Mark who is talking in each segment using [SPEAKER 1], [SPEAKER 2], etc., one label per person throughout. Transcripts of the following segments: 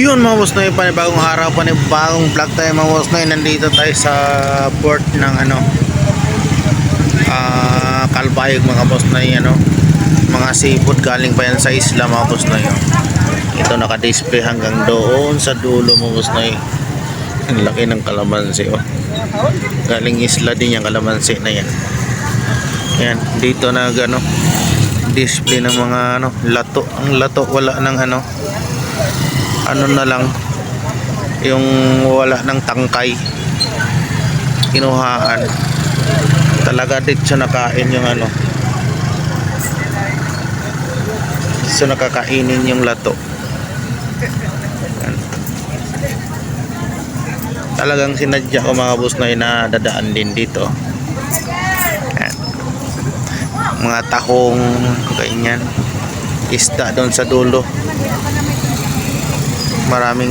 [SPEAKER 1] Yun mga boss noy, panibagong araw, panibagong vlog tayo mga boss noy. Nandito tayo sa port ng Calbayog mga boss noy, mga seafood galing pa yan sa isla mga boss noy. Ito naka-display hanggang doon sa dulo mga boss noy. Ang laki ng kalamansi galing isla din yung kalamansi na yan. Yan, dito na display ng mga lato. Ang lato wala ng na lang yung wala ng tangkay, kinuhaan talaga dito nakain yung so nakakainin yung lato. Yan. Talagang sinadya ko mga boss na dadaan din dito. Yan. Mga tahong ganyan, isda doon sa dulo, maraming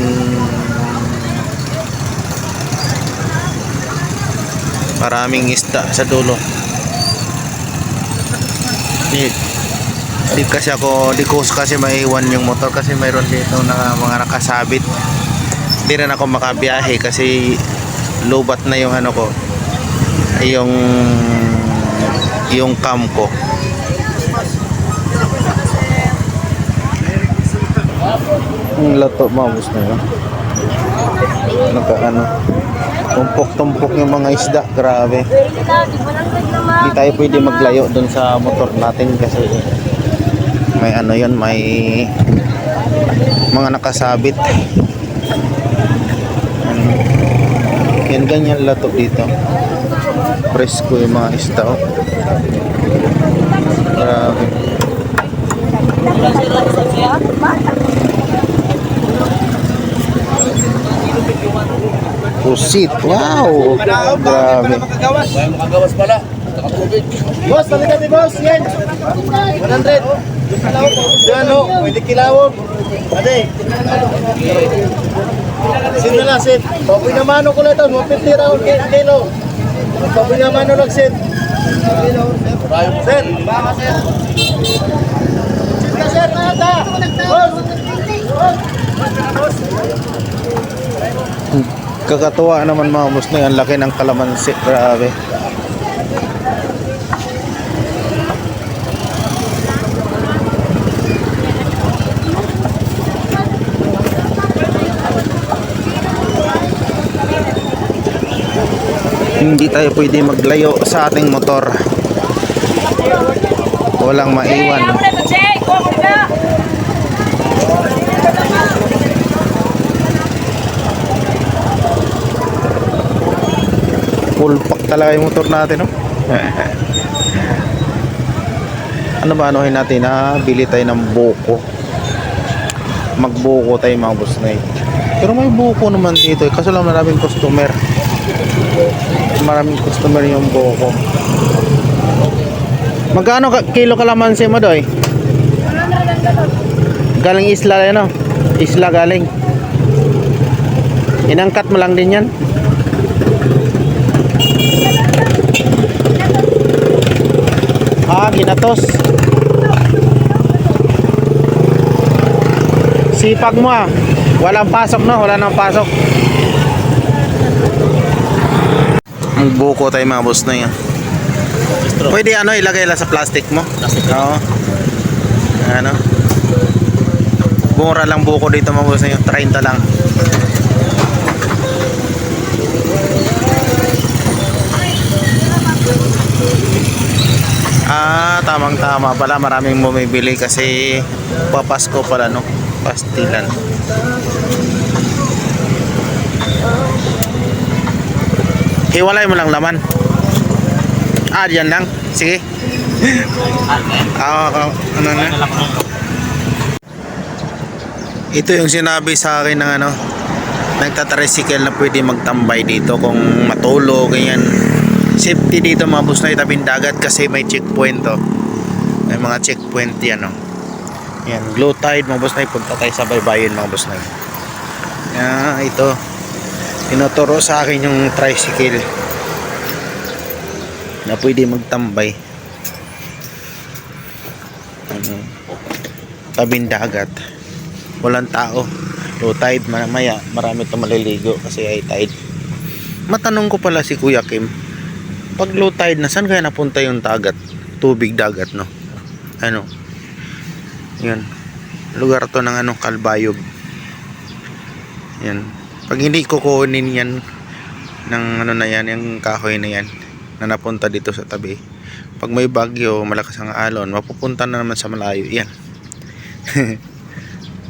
[SPEAKER 1] isda sa dulo. Di ko kasi maiwan yung motor kasi mayroon dito na mga nakasabit. Hindi rin ako makabiyahe kasi lubat na yung yung cam ko. Ang lato mabos na yun. Tumpok-tumpok yung mga isda, grabe. Hindi tayo pwede maglayo dun sa motor natin kasi may may mga nakasabit. Yan, ganyan lato dito. Presko yung mga isda. Grabe. Pusit, wow, grabe.
[SPEAKER 2] Makagawas pala.
[SPEAKER 3] Boss, balikan ni boss, yan. 100. Yan o, pwede kilawog. Ade. Sin na lang, sin. Papoy na mano ko na ito, 150 raw kilo. Papoy na mano lang, sin. Sir, baka sir. Sin ka sir, nata. Boss.
[SPEAKER 1] Kakatuwa naman mga boss na, ang laki ng kalamansi, grabe. Hindi tayo pwede maglayo sa ating motor, walang maiwan. Full pack talaga yung motor natin, no? Ano ba anuhin natin, bili tayo ng buko. Magbuko tayo mga boss na. Pero may buko naman dito, kaso lang maraming customer. Maraming customer yung buko. Magkano kilo kalamansi mo doy? Galing isla yan, no? Isla galing. Inangkat mo lang din yan. Ginatos. Sipag mo walang pasok, no? Wala nang pasok. Ang buko tayo mga boss na yan. Pwede ilagay lang sa plastic mo. Oo. Mura lang buko dito mga boss na yan, 30 lang. Tamang-tama pala, maraming bumibili kasi papasko pala, no? Pastilan. Hiwalay mo lang laman. Diyan lang. Sige. Ano na? Ito yung sinabi sa akin ng nagtatricycle na pwede magtambay dito kung matulog, ganyan. Safety dito mga boss na itabing dagat kasi may checkpoint may mga checkpoint yan yan, low tide mga boss na punta tayo sa baybayin mga boss na ito tinuturo sa akin yung tricycle na pwede magtambay tabing dagat, walang tao, Low tide, mamaya marami itong maliligo kasi high tide. Matanong ko pala si Kuya Kim, pag low tide na, saan kaya napunta yung dagat? Tubig dagat, no? Ano? Yan. Lugar to ng ano, Kalbayog. Yan. Pag hindi kukunin yan ng ano na yan, yung kahoy na yan na napunta dito sa tabi, pag may bagyo, malakas ang alon, mapupunta na naman sa malayo yan.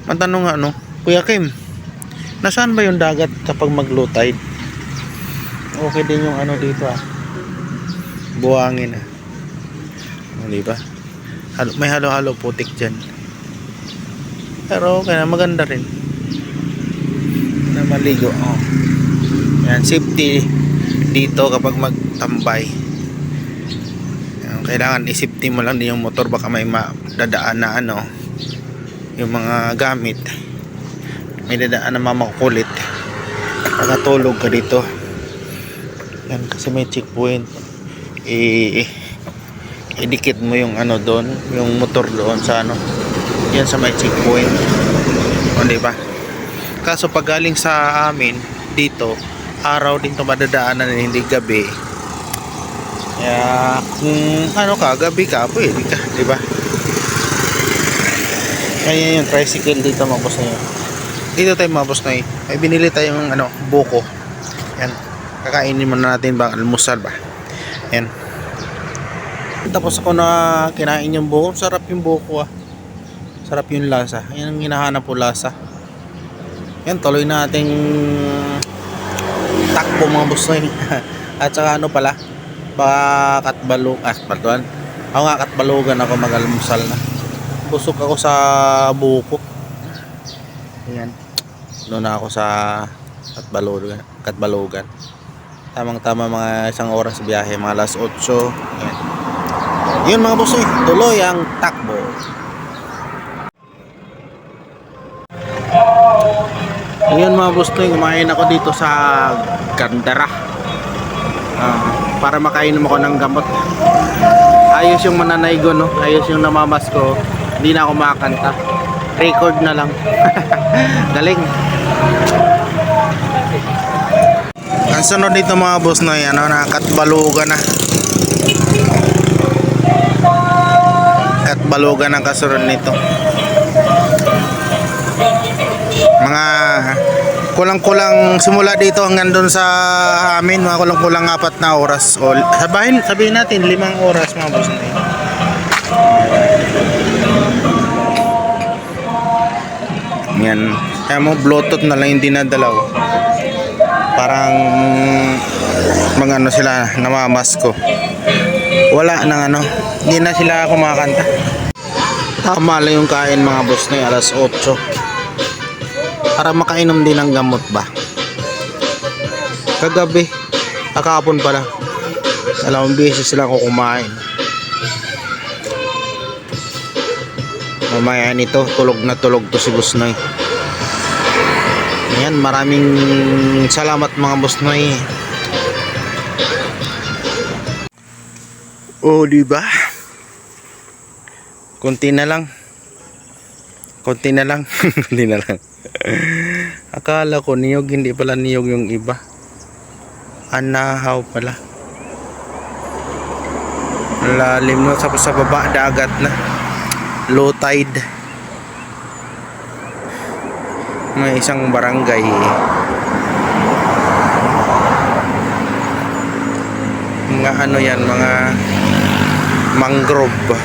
[SPEAKER 1] Matanong nga, ano, Kuya Kim, nasaan ba yung dagat kapag mag low tide? Okay din yung ano dito buhangin diba? May halo-halo putik dyan, pero okay na, maganda rin na maligo. Yan, safety dito kapag magtambay. Yan, kailangan i-safety mo lang din yung motor, baka may madadaan na ano, yung mga gamit, may dadaan na mamakulit, nakatulog ka dito. Yan, kasi may checkpoint. Idikit mo yung ano doon, yung motor doon sa ano, yan sa may checkpoint. O, diba? Kaso pag galing sa amin dito, araw din to madadaanan, hindi gabi. Kaya kung ano ka, gabi ka, pwede ka, diba? Ayan yung tricycle dito, mga boss na yun. Dito tayo, mga boss na yun. May binili tayong ano, buko. Yan, kakainin muna natin ba, almusal ba. Yan. Tapos ako na kinain yung buko. Sarap yung buko Sarap yung lasa. Yan ang hinahanap po, lasa. Yan, tuloy nating takbo, mga boss na yun. At saka ano pala, Katbalugan. Ako nga, Katbalugan ako, mag-almusal na. Busog ako sa buko. Ayan. Doon na ako sa Katbalugan. Tamang-tama, mga isang oras biyahe, mga alas 8. Ayan. Yun, mga boss, tuloy ang takbo. Ayun, mga boss, kumain ako dito sa Gandara. Para makainom ako ng gamot. Ayos yung mananaygo, no? Ayos yung namamas ko. Hindi na ako makakanta. Record na lang. Galing. Ang sunod dito, mga boss, no, yan, na Katbalugan na. Katbalugan ang kasunod nito. Mga kulang-kulang simula dito hanggang doon sa amin, mga kulang-kulang 4 na oras. O sabihin natin 5 oras, mga boss na yun. Yan. Kaya mo, bluetooth na lang yung dinadalaw. Parang mga ano sila, namamas ko. Wala nang ano, hindi na sila kumakanta. Tama lang yung kain, mga boss na yun, alas 8. Para makainom din ng gamot ba. Kagabi, kakapon pala, 2 beses sila ako kumain. Mamaya nito, tulog na tulog to si Boss Noy. Ayan, maraming salamat, mga Boss Noy. Oh, diba? Konti na lang. Konti na lang. Konti na lang. Akala ko niyog, hindi pala niyog yung iba. Anahaw pala. Lalim na sa baba, dagat na. Low tide. May isang barangay. Mga ano yan, mga mangrove.